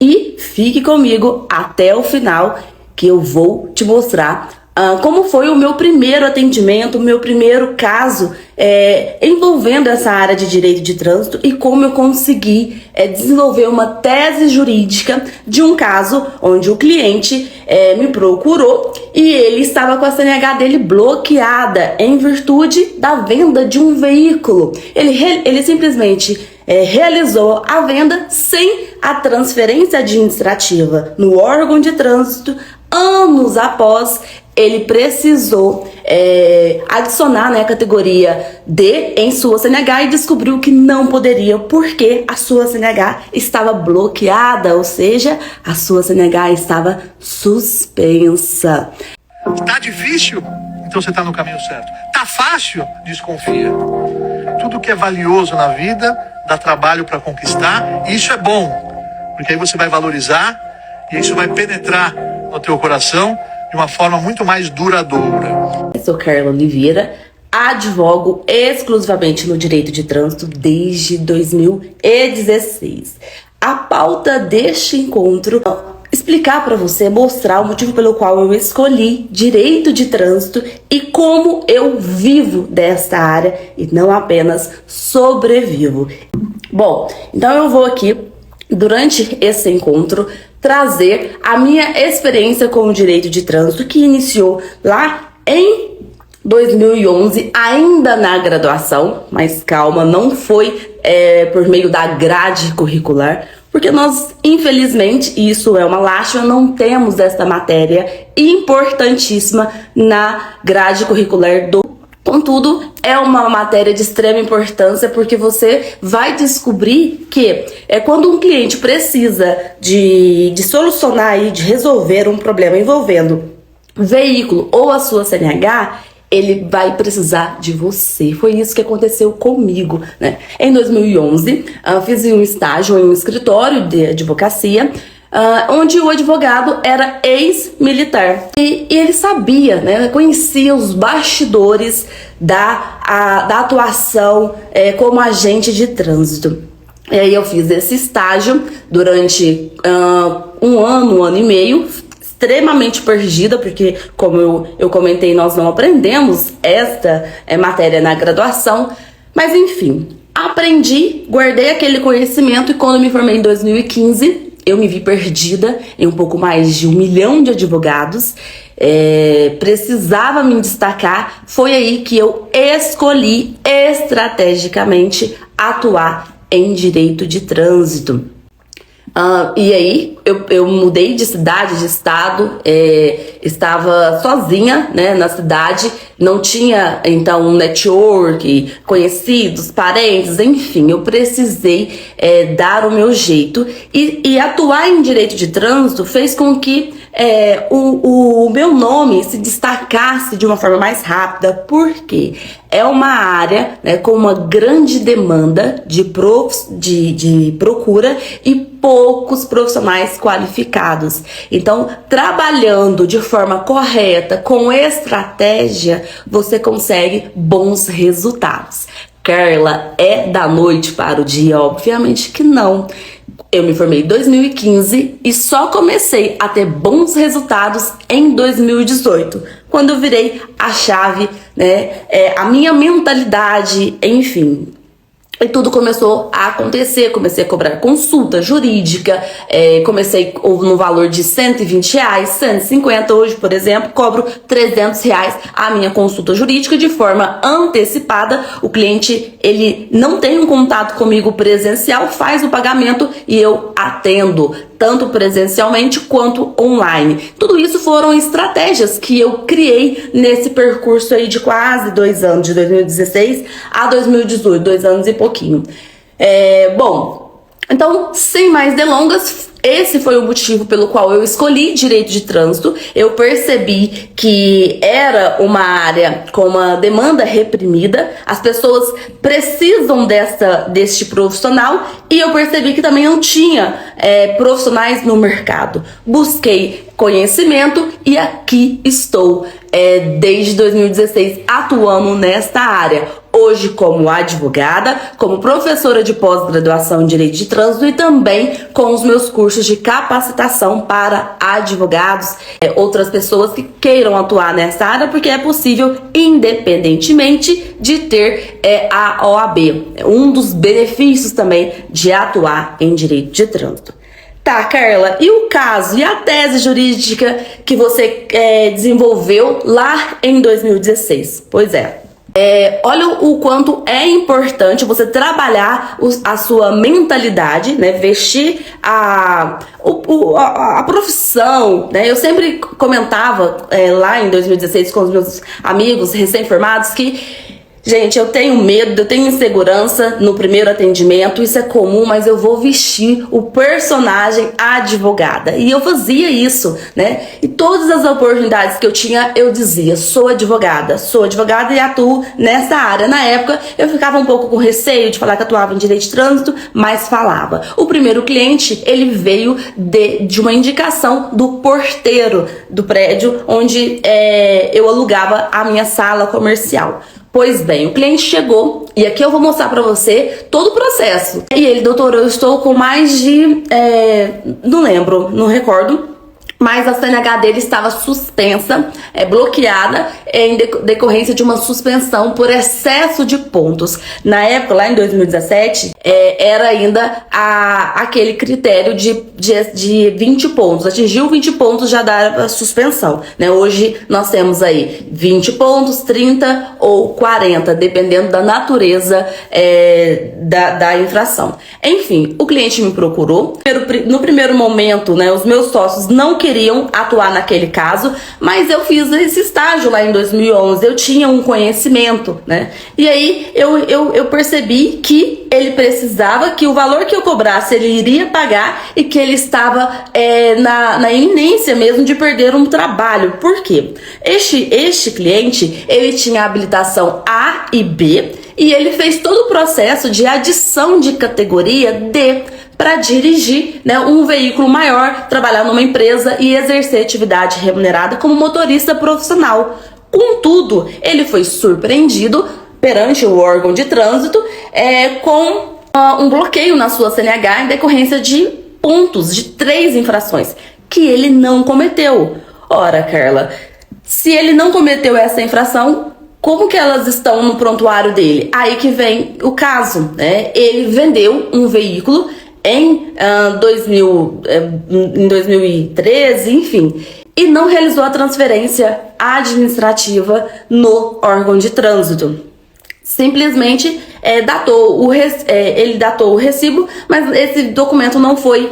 E fique comigo até o final, que eu vou te mostrar como foi o meu primeiro atendimento, o meu primeiro caso envolvendo essa área de direito de trânsito e como eu consegui desenvolver uma tese jurídica de um caso onde o cliente me procurou e ele estava com a CNH dele bloqueada em virtude da venda de um veículo. Ele simplesmente realizou a venda sem a transferência administrativa no órgão de trânsito. Anos após, ele precisou adicionar, a categoria D em sua CNH e descobriu que não poderia porque a sua CNH estava bloqueada, ou seja, a sua CNH estava suspensa. Tá difícil? Então você tá no caminho certo. Tá fácil? Desconfia. Tudo que é valioso na vida dá trabalho para conquistar, e isso é bom, porque aí você vai valorizar e isso vai penetrar no teu coração de uma forma muito mais duradoura. Eu sou Carla Oliveira, advogo exclusivamente no direito de trânsito desde 2016. A pauta deste encontro explicar para você, mostrar o motivo pelo qual eu escolhi direito de trânsito e como eu vivo desta área e não apenas sobrevivo. Bom, então eu vou aqui, durante esse encontro, trazer a minha experiência com o direito de trânsito, que iniciou lá em 2011, ainda na graduação, mas calma, não foi por meio da grade curricular, porque nós, infelizmente, e isso é uma lástima, não temos esta matéria importantíssima na grade curricular do. Contudo, é uma matéria de extrema importância porque você vai descobrir que quando um cliente precisa de solucionar e de resolver um problema envolvendo veículo ou a sua CNH, ele vai precisar de você. Foi isso que aconteceu comigo, né? Em 2011, fiz um estágio em um escritório de advocacia, onde o advogado era ex-militar e ele sabia, conhecia os bastidores da atuação como agente de trânsito. E aí eu fiz esse estágio durante um ano e meio, extremamente perdida, porque como eu comentei, nós não aprendemos esta matéria na graduação, mas enfim, aprendi, guardei aquele conhecimento e quando me formei em 2015, eu me vi perdida em um pouco mais de 1 milhão de advogados, precisava me destacar, foi aí que eu escolhi estrategicamente atuar em direito de trânsito. E aí eu mudei de cidade, de estado, estava sozinha, na cidade, não tinha então um network, conhecidos, parentes, enfim, eu precisei dar o meu jeito e atuar em direito de trânsito fez com que o meu nome se destacasse de uma forma mais rápida, porque é uma área com uma grande demanda de procura e poucos profissionais qualificados. Então, trabalhando de forma correta, com estratégia, você consegue bons resultados. Carla, é da noite para o dia? Obviamente que não. Eu me formei em 2015 e só comecei a ter bons resultados em 2018, quando eu virei a chave, a minha mentalidade, enfim. E tudo começou a acontecer, comecei a cobrar consulta jurídica, comecei no valor de R$120, 150, hoje, por exemplo, cobro R$300 a minha consulta jurídica de forma antecipada. O cliente, ele não tem um contato comigo presencial, faz o pagamento e eu atendo, tanto presencialmente quanto online. Tudo isso foram estratégias que eu criei nesse percurso aí de quase 2 anos, de 2016 a 2018, 2 anos e pouquinho. Bom, então, sem mais delongas, esse foi o motivo pelo qual eu escolhi direito de trânsito. Eu percebi que era uma área com uma demanda reprimida, as pessoas precisam deste profissional e eu percebi que também não tinha profissionais no mercado. Busquei conhecimento e aqui estou desde 2016 atuando nesta área. hoje como advogada, como professora de pós-graduação em Direito de Trânsito e também com os meus cursos de capacitação para advogados, outras pessoas que queiram atuar nessa área, porque é possível independentemente de ter a OAB. É um dos benefícios também de atuar em Direito de Trânsito. Tá, Carla, e o caso e a tese jurídica que você desenvolveu lá em 2016? Pois é. Olha o quanto é importante você trabalhar a sua mentalidade, né? Vestir a profissão, né? Eu sempre comentava lá em 2016 com os meus amigos recém-formados que, gente, eu tenho medo, eu tenho insegurança no primeiro atendimento, isso é comum, mas eu vou vestir o personagem advogada. E eu fazia isso, né? E todas as oportunidades que eu tinha, eu dizia, sou advogada e atuo nessa área. Na época, eu ficava um pouco com receio de falar que atuava em Direito de Trânsito, mas falava. O primeiro cliente, ele veio de uma indicação do porteiro do prédio onde eu alugava a minha sala comercial. Pois bem, o cliente chegou e aqui eu vou mostrar pra você todo o processo. E ele, doutor, eu estou com mais de... não lembro, não recordo. Mas a CNH dele estava suspensa, bloqueada, em decorrência de uma suspensão por excesso de pontos. Na época, lá em 2017, era ainda aquele critério de 20 pontos. Atingiu 20 pontos, já dava suspensão, né? Hoje nós temos aí 20 pontos, 30 ou 40, dependendo da natureza da infração. Enfim, o cliente me procurou. No primeiro momento, né, os meus sócios não queriam atuar naquele caso, mas eu fiz esse estágio lá em 2011, eu tinha um conhecimento, né? E aí eu percebi que ele precisava, que o valor que eu cobrasse ele iria pagar e que ele estava na iminência mesmo de perder um trabalho. Por quê? Este cliente, ele tinha habilitação A e B e ele fez todo o processo de adição de categoria D para dirigir, né, um veículo maior, trabalhar numa empresa e exercer atividade remunerada como motorista profissional. Contudo, ele foi surpreendido perante o órgão de trânsito com um bloqueio na sua CNH em decorrência de pontos, de 3 infrações, que ele não cometeu. Ora, Carla, se ele não cometeu essa infração, como que elas estão no prontuário dele? Aí que vem o caso, né? Ele vendeu um veículo em 2013, enfim, e não realizou a transferência administrativa no órgão de trânsito. Simplesmente ele datou o recibo, mas esse documento não foi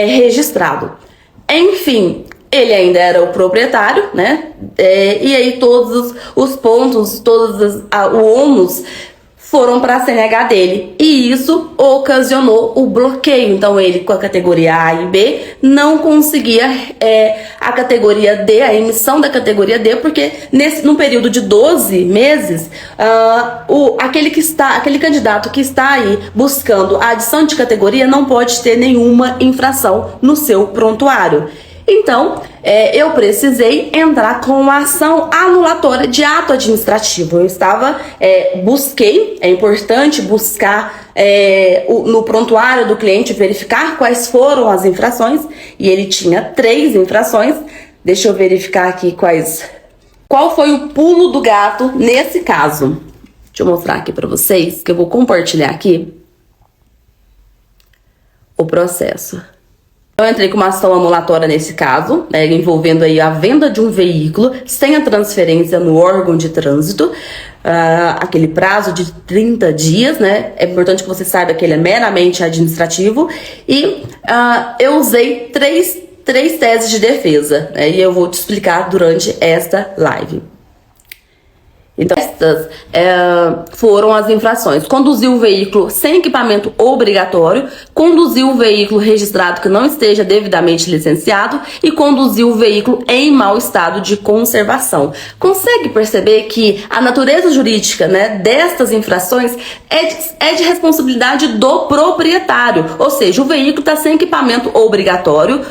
registrado. Enfim, ele ainda era o proprietário, né? E aí todos os pontos, o ônus foram para a CNH dele, e isso ocasionou o bloqueio. Então ele, com a categoria A e B, não conseguia a categoria D, a emissão da categoria D, porque no período de 12 meses, aquele candidato que está aí buscando a adição de categoria não pode ter nenhuma infração no seu prontuário. Então, eu precisei entrar com uma ação anulatória de ato administrativo. Eu busquei, é importante buscar no prontuário do cliente, verificar quais foram as infrações, e ele tinha 3 infrações. Deixa eu verificar aqui qual foi o pulo do gato nesse caso. Deixa eu mostrar aqui para vocês, que eu vou compartilhar aqui o processo. Eu entrei com uma ação anulatória nesse caso, envolvendo aí a venda de um veículo sem a transferência no órgão de trânsito, aquele prazo de 30 dias, né? É importante que você saiba que ele é meramente administrativo, e eu usei três teses de defesa, né? E eu vou te explicar durante esta live. Então, estas foram as infrações: conduzir o veículo sem equipamento obrigatório, conduzir o veículo registrado que não esteja devidamente licenciado e conduzir o veículo em mau estado de conservação. Consegue perceber que a natureza jurídica, né, destas infrações é de responsabilidade do proprietário, ou seja, o veículo está sem equipamento obrigatório,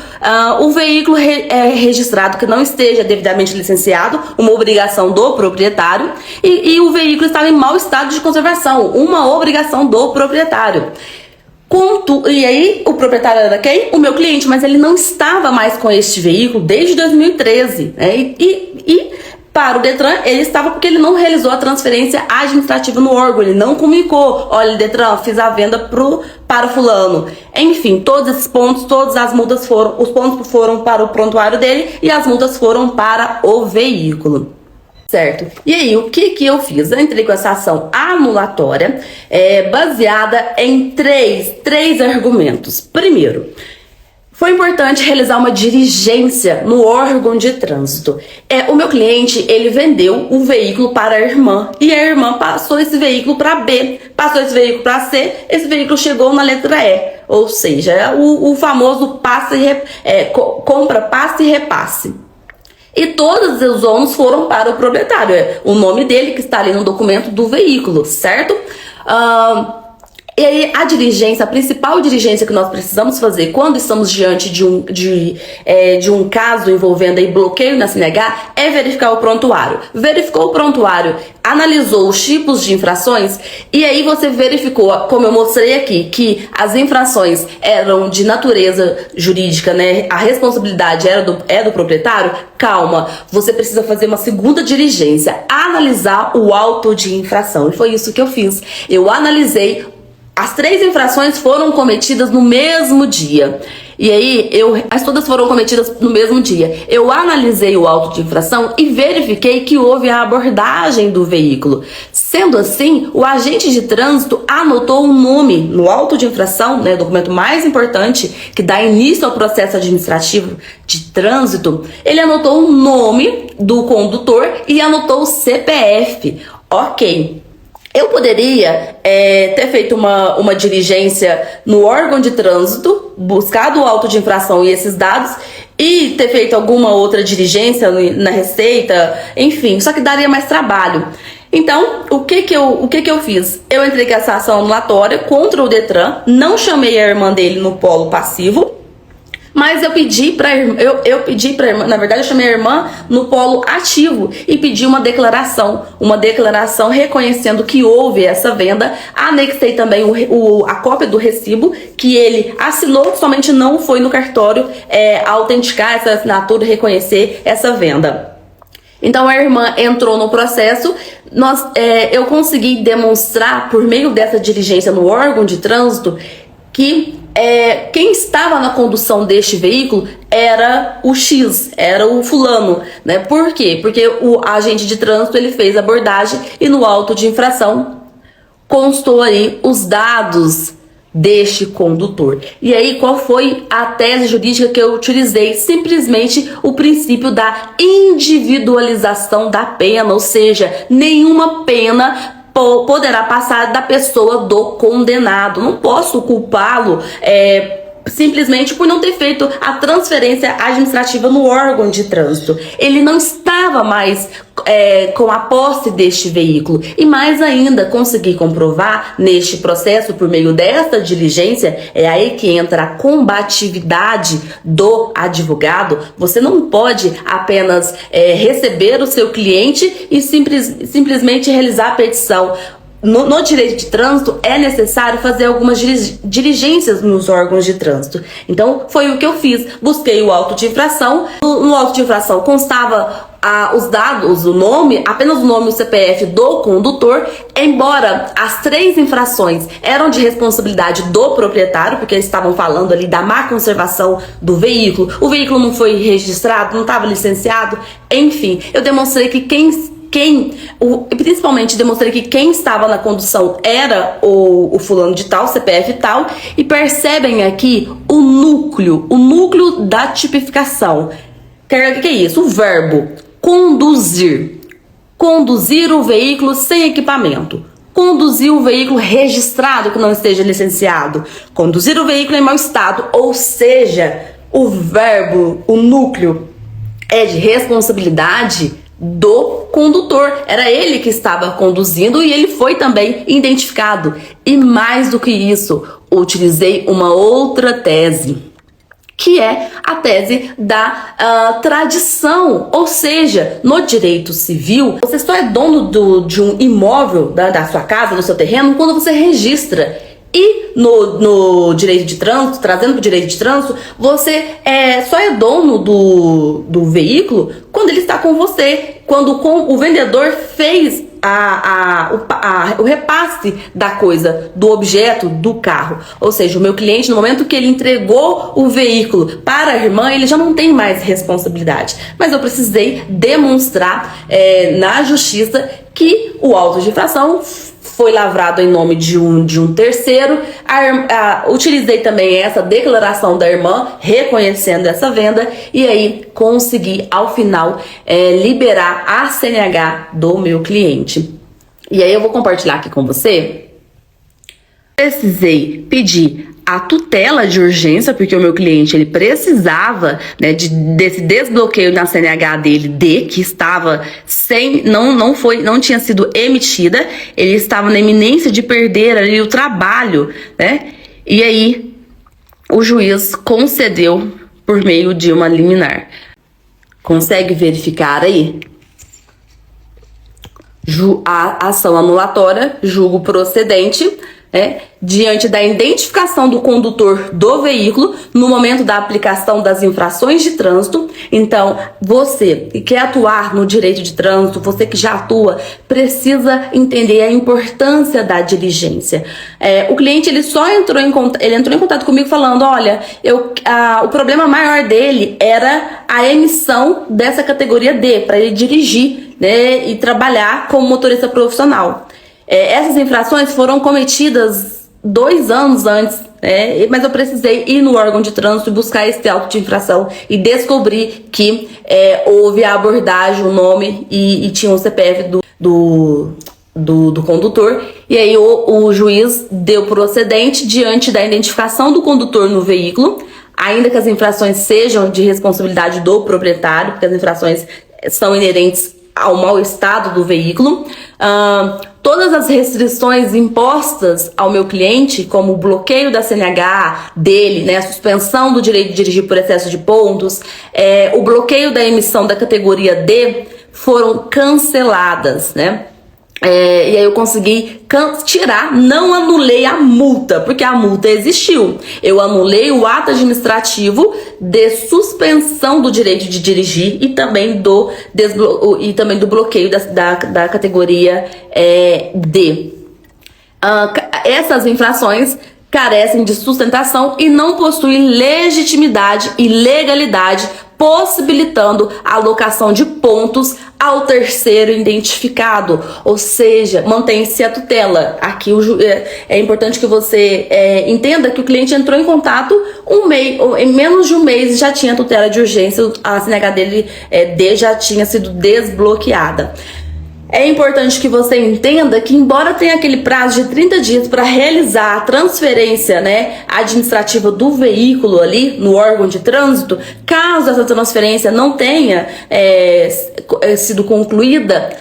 o veículo registrado que não esteja devidamente licenciado, uma obrigação do proprietário, e o veículo estava em mau estado de conservação, uma obrigação do proprietário. E aí, o proprietário era quem? O meu cliente, mas ele não estava mais com este veículo desde 2013, né? E para o Detran, ele estava porque ele não realizou a transferência administrativa no órgão, ele não comunicou, olha, Detran, fiz a venda para o fulano. Enfim, todos esses pontos, todas as multas os pontos foram para o prontuário dele e as multas foram para o veículo. Certo? E aí, o que eu fiz? Eu entrei com essa ação anulatória, baseada em três argumentos. Primeiro, foi importante realizar uma diligência no órgão de trânsito. O meu cliente, ele vendeu o veículo para a irmã, e a irmã passou esse veículo para B, passou esse veículo para C, esse veículo chegou na letra E, ou seja, o famoso compra, passe e repasse. E todos os ônus foram para o proprietário, o nome dele que está ali no documento do veículo, certo? E aí a diligência, a principal diligência que nós precisamos fazer quando estamos diante de um caso envolvendo aí bloqueio na CNH é verificar o prontuário. Verificou o prontuário, analisou os tipos de infrações e aí você verificou, como eu mostrei aqui, que as infrações eram de natureza jurídica, né? A responsabilidade é do proprietário. Calma, você precisa fazer uma segunda diligência, analisar o auto de infração. E foi isso que eu fiz. Eu analisei. As 3 infrações foram cometidas no mesmo dia. E aí, todas foram cometidas no mesmo dia. Eu analisei o auto de infração e verifiquei que houve a abordagem do veículo. Sendo assim, o agente de trânsito anotou um nome no auto de infração, né, documento mais importante que dá início ao processo administrativo de trânsito. Ele anotou o nome do condutor e anotou o CPF. Ok. Eu poderia ter feito uma diligência no órgão de trânsito, buscado o auto de infração e esses dados, e ter feito alguma outra diligência na Receita, enfim, só que daria mais trabalho. Então, o que eu fiz? Eu entrei com essa ação anulatória contra o Detran, não chamei a irmã dele no polo passivo, mas eu pedi pra irmã, na verdade eu chamei a irmã no polo ativo e pedi uma declaração reconhecendo que houve essa venda. Anexei também a cópia do recibo que ele assinou, somente não foi no cartório autenticar essa assinatura e reconhecer essa venda. Então a irmã entrou no processo, eu consegui demonstrar por meio dessa diligência no órgão de trânsito que quem estava na condução deste veículo era o X, era o fulano, né? Por quê? Porque o agente de trânsito ele fez a abordagem e no auto de infração constou aí os dados deste condutor. E aí, qual foi a tese jurídica que eu utilizei? Simplesmente o princípio da individualização da pena, ou seja, nenhuma pena poderá passar da pessoa do condenado. Não posso culpá-lo simplesmente por não ter feito a transferência administrativa no órgão de trânsito. Ele não estava mais com a posse deste veículo. E mais ainda, consegui comprovar neste processo, por meio desta diligência, é aí que entra a combatividade do advogado. Você não pode apenas receber o seu cliente e simplesmente realizar a petição. No direito de trânsito é necessário fazer algumas diligências nos órgãos de trânsito. Então foi o que eu fiz. Busquei o auto de infração. No auto de infração constava os dados, o nome, apenas o nome e o CPF do condutor, embora as 3 infrações eram de responsabilidade do proprietário, porque eles estavam falando ali da má conservação do veículo. O veículo não foi registrado, não estava licenciado, enfim, eu demonstrei que principalmente demonstrei que quem estava na condução era o fulano de tal, CPF tal, e percebem aqui o núcleo da tipificação. O que é isso? O verbo conduzir. Conduzir o veículo sem equipamento. Conduzir o veículo registrado que não esteja licenciado. Conduzir o veículo em mau estado, ou seja, o verbo, o núcleo é de responsabilidade do condutor. Era ele que estava conduzindo e ele foi também identificado. E mais do que isso, utilizei uma outra tese. que é a tese da tradição. Ou seja, no direito civil, você só é dono de um imóvel, da sua casa, do seu terreno, quando você registra. E no direito de trânsito, trazendo para o direito de trânsito, você só é dono do veículo quando ele está com você, quando o vendedor fez o repasse da coisa, do objeto, do carro. Ou seja, o meu cliente, no momento que ele entregou o veículo para a irmã, ele já não tem mais responsabilidade. Mas eu precisei demonstrar na justiça que o auto de infração foi lavrado em nome de um terceiro. Utilizei também essa declaração da irmã, reconhecendo essa venda, e aí consegui, ao final, liberar a CNH do meu cliente. E aí eu vou compartilhar aqui com você. Precisei pedir a tutela de urgência, porque o meu cliente ele precisava, né, desse desbloqueio na CNH dele, que estava não tinha sido emitida, ele estava na iminência de perder ali o trabalho, né? E aí o juiz concedeu por meio de uma liminar. Consegue verificar aí? A ação anulatória, julgo procedente, diante da identificação do condutor do veículo no momento da aplicação das infrações de trânsito. Então, você que quer atuar no direito de trânsito, você que já atua, precisa entender a importância da diligência. O cliente ele entrou em contato comigo falando, olha, o problema maior dele era a emissão dessa categoria D para ele dirigir, né, e trabalhar como motorista profissional. Essas infrações foram cometidas 2 anos antes, mas eu precisei ir no órgão de trânsito e buscar esse auto de infração e descobri que houve a abordagem, o nome e tinha o CPF do condutor. E aí o juiz deu procedente diante da identificação do condutor no veículo, ainda que as infrações sejam de responsabilidade do proprietário, porque as infrações são inerentes ao mau estado do veículo. Todas as restrições impostas ao meu cliente, como o bloqueio da CNH dele, né, a suspensão do direito de dirigir por excesso de pontos, o bloqueio da emissão da categoria D, foram canceladas, né? E aí eu consegui tirar, não anulei a multa, porque a multa existiu. Eu anulei o ato administrativo de suspensão do direito de dirigir e também do bloqueio da categoria D. Essas infrações carecem de sustentação e não possuem legitimidade e legalidade, possibilitando a alocação de pontos ao terceiro identificado, ou seja, mantém-se a tutela. Aqui é importante que você entenda que o cliente entrou em contato em menos de um mês já tinha tutela de urgência, a CNH dele já tinha sido desbloqueada. É importante que você entenda que, embora tenha aquele prazo de 30 dias para realizar a transferência, né, administrativa do veículo ali no órgão de trânsito, caso essa transferência não tenha sido concluída,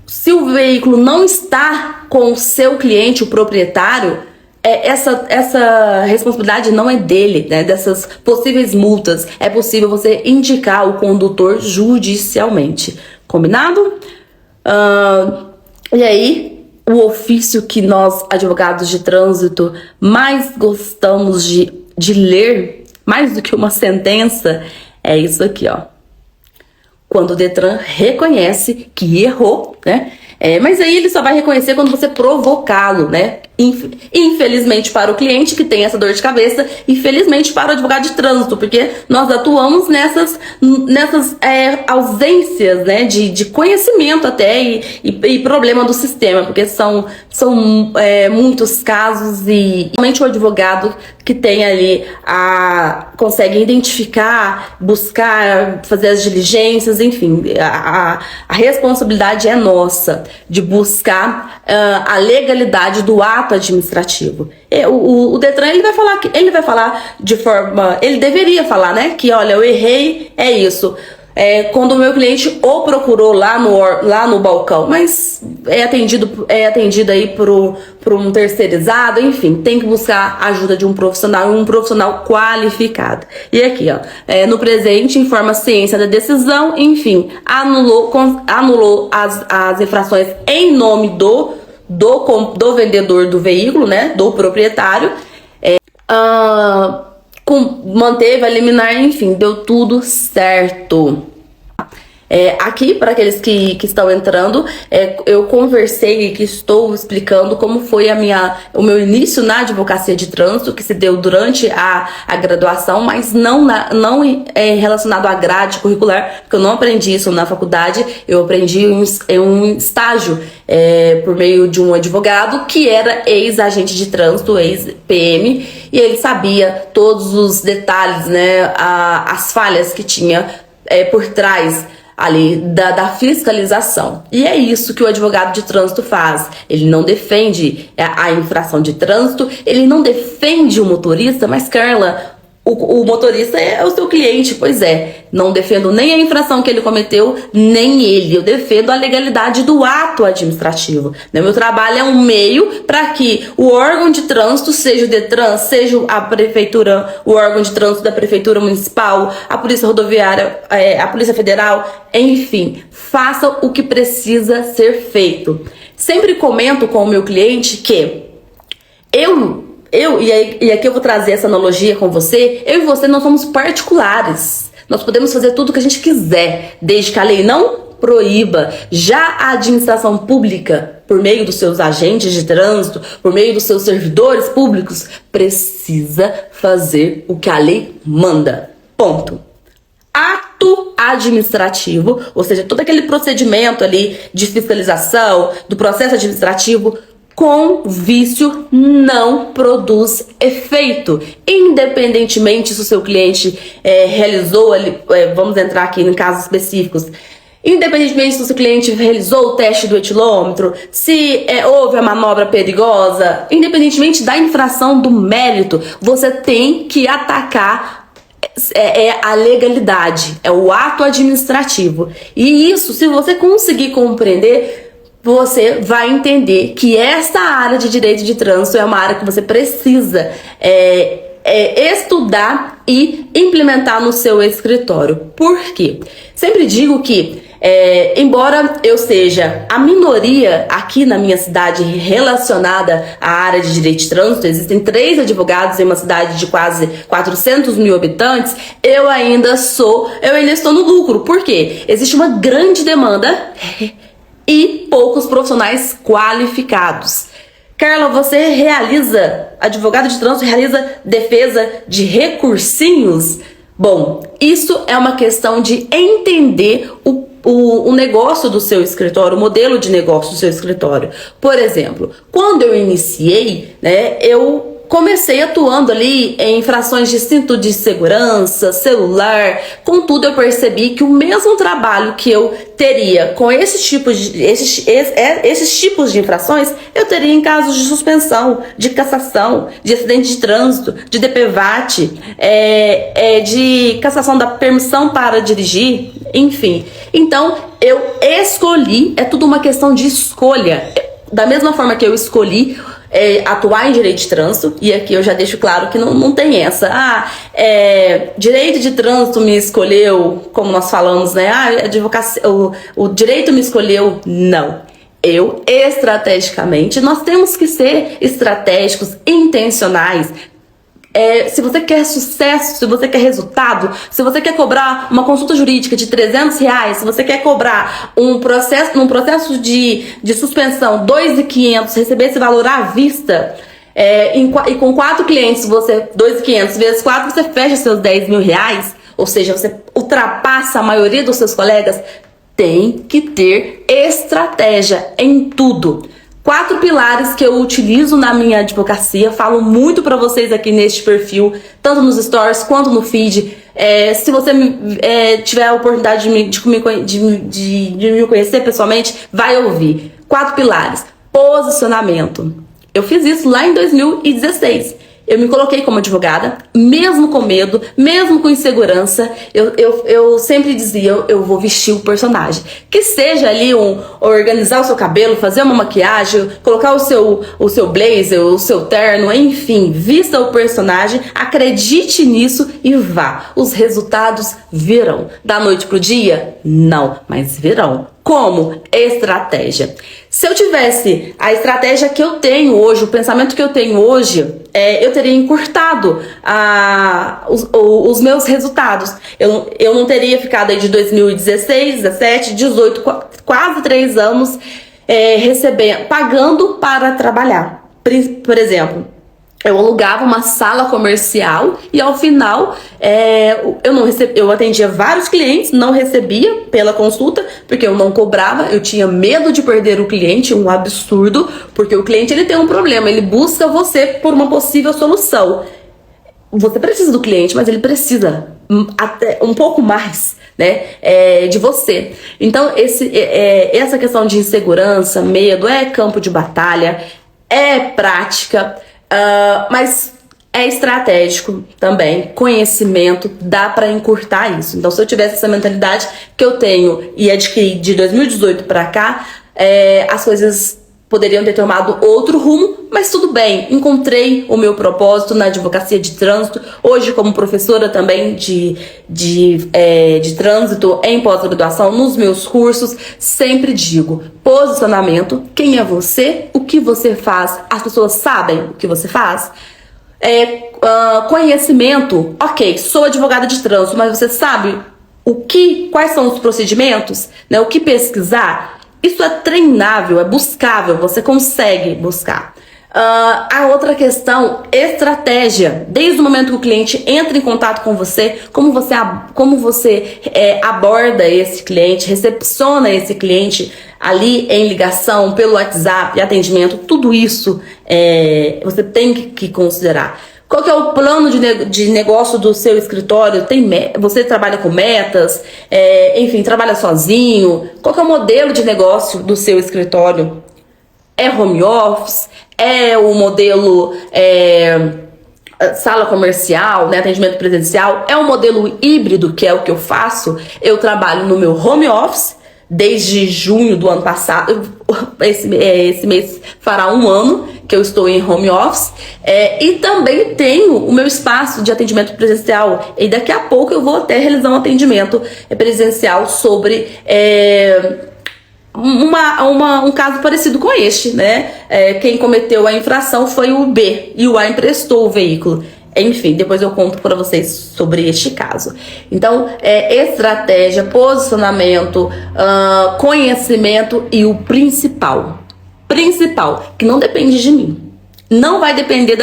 se o veículo não está com o seu cliente, o proprietário, essa responsabilidade não é dele, né? Dessas possíveis multas, é possível você indicar o condutor judicialmente. Combinado? E aí, o ofício que nós, advogados de trânsito, mais gostamos de ler, mais do que uma sentença, é isso aqui, ó. Quando o Detran reconhece que errou, né? Mas aí ele só vai reconhecer quando você provocá-lo, né? Infelizmente para o cliente que tem essa dor de cabeça, e felizmente para o advogado de trânsito, porque nós atuamos nessas ausências, né, de conhecimento até e problema do sistema, porque são muitos casos e realmente o advogado que tem ali consegue identificar, buscar, fazer as diligências, enfim, a responsabilidade é nossa de buscar a legalidade do ato administrativo. O Detran ele vai falar de forma, ele deveria falar, né, que olha, eu errei, é isso. quando o meu cliente ou procurou lá no balcão, mas é atendido aí por um terceirizado, enfim, tem que buscar a ajuda de um profissional qualificado. E aqui, ó, no presente, informa a ciência da decisão, enfim, anulou as infrações em nome do vendedor do veículo, né, do proprietário, manteve a liminar, enfim, deu tudo certo. Aqui, para aqueles que estão entrando, eu conversei e que estou explicando como foi o meu início na advocacia de trânsito, que se deu durante a graduação, mas não relacionado à grade curricular, porque eu não aprendi isso na faculdade, eu aprendi em um estágio por meio de um advogado que era ex-agente de trânsito, ex-PM, e ele sabia todos os detalhes, né, as falhas que tinha por trás ali da fiscalização. E é isso que o advogado de trânsito faz. Ele não defende a infração de trânsito, ele não defende o motorista, mas Carla, o motorista é o seu cliente. Pois é, não defendo nem a infração que ele cometeu, nem ele. Eu defendo a legalidade do ato administrativo. Meu trabalho é um meio para que o órgão de trânsito, seja o Detran, seja a prefeitura, o órgão de trânsito da prefeitura municipal, a polícia rodoviária, a polícia federal, enfim, faça o que precisa ser feito. Sempre comento com o meu cliente que e aqui eu vou trazer essa analogia com você. Eu e você, nós somos particulares. Nós podemos fazer tudo o que a gente quiser, desde que a lei não proíba. Já a administração pública, por meio dos seus agentes de trânsito, por meio dos seus servidores públicos, precisa fazer o que a lei manda. Ponto. Ato administrativo, ou seja, todo aquele procedimento ali de fiscalização, do processo administrativo, com vício não produz efeito, independentemente se o seu cliente realizou, vamos entrar aqui em casos específicos, independentemente se o seu cliente realizou o teste do etilômetro, se houve a manobra perigosa, independentemente da infração do mérito, você tem que atacar a legalidade, é o ato administrativo. E isso, se você conseguir compreender, você vai entender que esta área de direito de trânsito é uma área que você precisa estudar e implementar no seu escritório. Por quê? Sempre digo que, embora eu seja a minoria aqui na minha cidade relacionada à área de direito de trânsito, existem 3 advogados em uma cidade de quase 400 mil habitantes, eu ainda estou no lucro. Por quê? Existe uma grande demanda e poucos profissionais qualificados. Carla, advogado de trânsito, realiza defesa de recursinhos? Bom, isso é uma questão de entender o negócio do seu escritório, o modelo de negócio do seu escritório. Por exemplo, quando eu iniciei, eu comecei atuando ali em infrações de cinto de segurança, celular. Contudo, eu percebi que o mesmo trabalho que eu teria com esses tipos de infrações, eu teria em casos de suspensão, de cassação, de acidente de trânsito, de DPVAT, de cassação da permissão para dirigir, enfim. Então, eu escolhi, é tudo uma questão de escolha. Da mesma forma que eu escolhi atuar em direito de trânsito, e aqui eu já deixo claro que não tem essa. Direito de trânsito me escolheu, como nós falamos, né? Advocacia, o direito me escolheu. Não. Eu, estrategicamente, nós temos que ser estratégicos, intencionais. Se você quer sucesso, se você quer resultado, se você quer cobrar uma consulta jurídica de R$300, se você quer cobrar num processo de suspensão R$2.500, receber esse valor à vista, e com 4 clientes, R$2.500 vezes 4, você fecha seus R$10.000, ou seja, você ultrapassa a maioria dos seus colegas. Tem que ter estratégia em tudo. 4 pilares que eu utilizo na minha advocacia, falo muito para vocês aqui neste perfil, tanto nos stories quanto no feed. Se você tiver a oportunidade de me conhecer pessoalmente, vai ouvir. 4 pilares. Posicionamento. Eu fiz isso lá em 2016. eu me coloquei como advogada, mesmo com medo, mesmo com insegurança, eu sempre dizia, eu vou vestir o personagem. Que seja ali organizar o seu cabelo, fazer uma maquiagem, colocar o seu blazer, o seu terno, enfim, vista o personagem, acredite nisso e vá. Os resultados virão. Da noite pro dia? Não, mas virão. Como? Estratégia. Se eu tivesse a estratégia que eu tenho hoje, o pensamento que eu tenho hoje, eu teria encurtado os meus resultados. Eu não teria ficado aí de 2016, 17, 18, quase 3 anos pagando para trabalhar. Por exemplo, eu alugava uma sala comercial e ao final eu atendia vários clientes, não recebia pela consulta, porque eu não cobrava, eu tinha medo de perder o cliente, um absurdo, porque o cliente ele tem um problema, ele busca você por uma possível solução. Você precisa do cliente, mas ele precisa até um pouco mais, né, de você. Então essa questão de insegurança, medo, é campo de batalha, é prática. Mas é estratégico também, conhecimento, dá para encurtar isso. Então, se eu tivesse essa mentalidade que eu tenho e adquiri de 2018 para cá, as coisas poderiam ter tomado outro rumo, mas tudo bem, encontrei o meu propósito na advocacia de trânsito. Hoje, como professora também de trânsito em pós-graduação, nos meus cursos, sempre digo, posicionamento, quem é você, o que você faz, as pessoas sabem o que você faz. Conhecimento, ok, sou advogada de trânsito, mas você sabe quais são os procedimentos, né, o que pesquisar? Isso é treinável, é buscável, você consegue buscar. A outra questão, estratégia. Desde o momento que o cliente entra em contato com você, como você aborda esse cliente, recepciona esse cliente ali em ligação, pelo WhatsApp, atendimento, tudo isso você tem que considerar. Qual que é o plano de negócio do seu escritório? Você trabalha com metas? Enfim, trabalha sozinho? Qual que é o modelo de negócio do seu escritório? É home office? É o modelo sala comercial, né, atendimento presencial? É o modelo híbrido, que é o que eu faço? Eu trabalho no meu home office desde junho do ano passado. Esse mês fará 1 ano que eu estou em home office, e também tenho o meu espaço de atendimento presencial, e daqui a pouco eu vou até realizar um atendimento presencial sobre um caso parecido com este, né? Quem cometeu a infração foi o B e o A emprestou o veículo. Enfim, depois eu conto para vocês sobre este caso. Então, estratégia, posicionamento, conhecimento e o principal, que não depende de mim. Não vai depender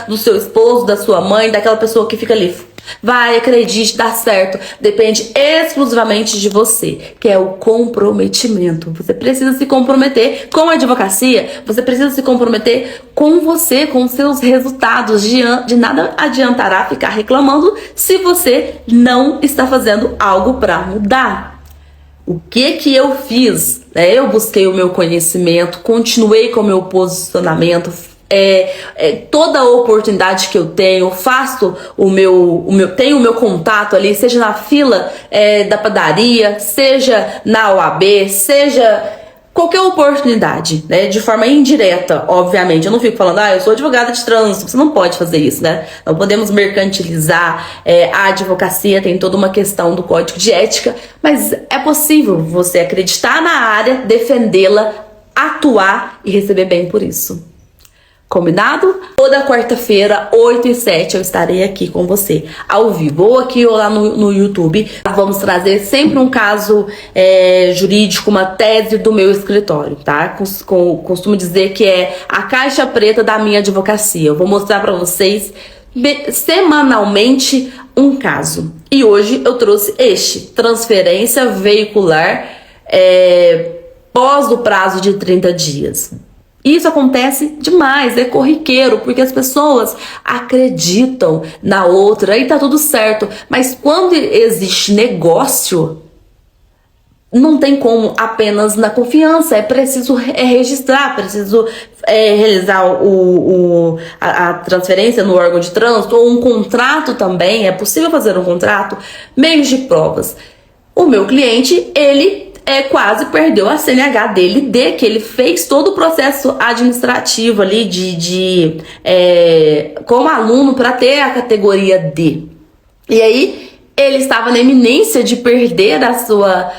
do seu esposo, da sua mãe, daquela pessoa que fica ali. Vai, acredite, dá certo. Depende exclusivamente de você, que é o comprometimento. Você precisa se comprometer com a advocacia, você precisa se comprometer com você, com os seus resultados. De nada adiantará ficar reclamando se você não está fazendo algo para mudar. O que eu fiz? Eu busquei o meu conhecimento, continuei com o meu posicionamento, toda a oportunidade que eu tenho, faço tenho o meu contato ali, seja na fila da padaria, seja na OAB, seja qualquer oportunidade, né, de forma indireta, obviamente. Eu não fico falando, eu sou advogada de trânsito. Você não pode fazer isso, né? Não podemos mercantilizar. A advocacia tem toda uma questão do código de ética, mas é possível você acreditar na área, defendê-la, atuar e receber bem por isso. Combinado? Toda quarta-feira, 8 e 7, eu estarei aqui com você, ao vivo, ou aqui ou lá no YouTube. Vamos trazer sempre um caso jurídico, uma tese do meu escritório, tá? Costumo dizer que é a caixa preta da minha advocacia. Eu vou mostrar para vocês semanalmente um caso. E hoje eu trouxe transferência veicular pós o prazo de 30 dias. Isso acontece demais, é corriqueiro, porque as pessoas acreditam na outra e tá tudo certo. Mas quando existe negócio, não tem como apenas na confiança, é preciso registrar, preciso realizar a transferência no órgão de trânsito, ou um contrato também, é possível fazer um contrato, meios de provas. O meu cliente, ele quase perdeu a CNH dele, que ele fez todo o processo administrativo ali como aluno para ter a categoria D. E aí ele estava na iminência de perder a sua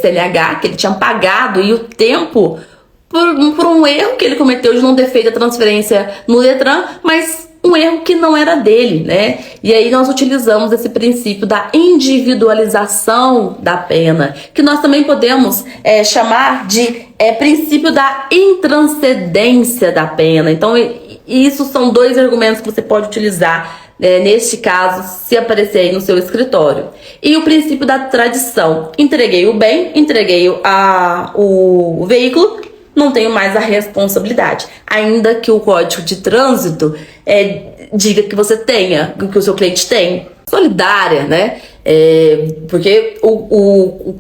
CNH, que ele tinha pagado, e o tempo por um erro que ele cometeu de não ter feito a transferência no Detran, mas um erro que não era dele, né? E aí nós utilizamos esse princípio da individualização da pena, que nós também podemos chamar de princípio da intranscendência da pena. Então, isso são dois argumentos que você pode utilizar neste caso, se aparecer aí no seu escritório. E o princípio da tradição. Entreguei o bem, entreguei o veículo, não tenho mais a responsabilidade. Ainda que o Código de Trânsito diga que você tenha, que o seu cliente tem, solidária, né? Porque o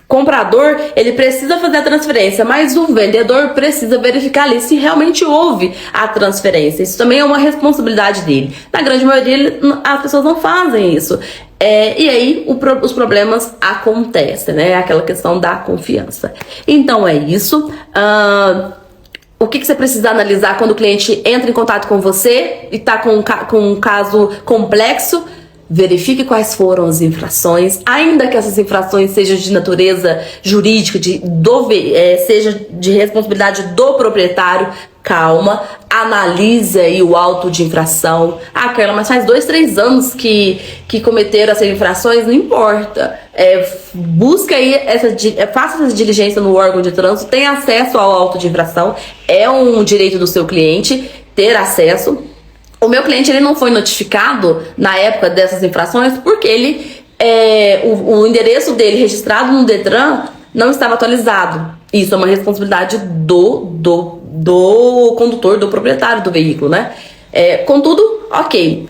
comprador, ele precisa fazer a transferência, mas o vendedor precisa verificar ali se realmente houve a transferência. Isso também é uma responsabilidade dele. Na grande maioria, as pessoas não fazem isso. E aí os problemas acontecem, né? Aquela questão da confiança. Então é isso. O que você precisa analisar quando o cliente entra em contato com você e está com um caso complexo? Verifique quais foram as infrações, ainda que essas infrações sejam de natureza jurídica, seja de responsabilidade do proprietário. Calma, analise aí o auto de infração. Carla, mas faz 2, 3 anos que cometeram essas infrações, não importa. Busca aí, faça essa diligência no órgão de trânsito, tenha acesso ao auto de infração. É um direito do seu cliente ter acesso. O meu cliente, ele não foi notificado na época dessas infrações porque o endereço dele registrado no Detran não estava atualizado. Isso é uma responsabilidade do condutor, do proprietário do veículo, né? Contudo, ok.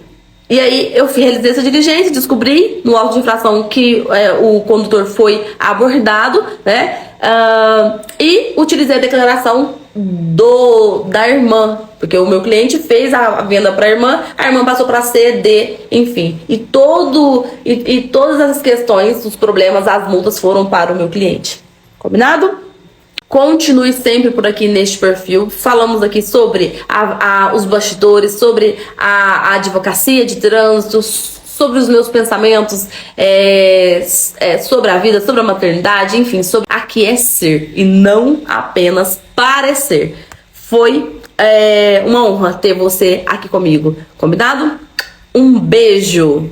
E aí eu realizei essa diligência, descobri no auto de infração que o condutor foi abordado, né? E utilizei a declaração da irmã, porque o meu cliente fez a venda para a irmã passou para C, D, enfim. E todas essas questões, os problemas, as multas foram para o meu cliente. Combinado? Continue sempre por aqui neste perfil. Falamos aqui sobre os bastidores, sobre a advocacia de trânsito, sobre os meus pensamentos, sobre a vida, sobre a maternidade, enfim, sobre aqui é ser e não apenas parecer. Foi uma honra ter você aqui comigo, combinado? Um beijo!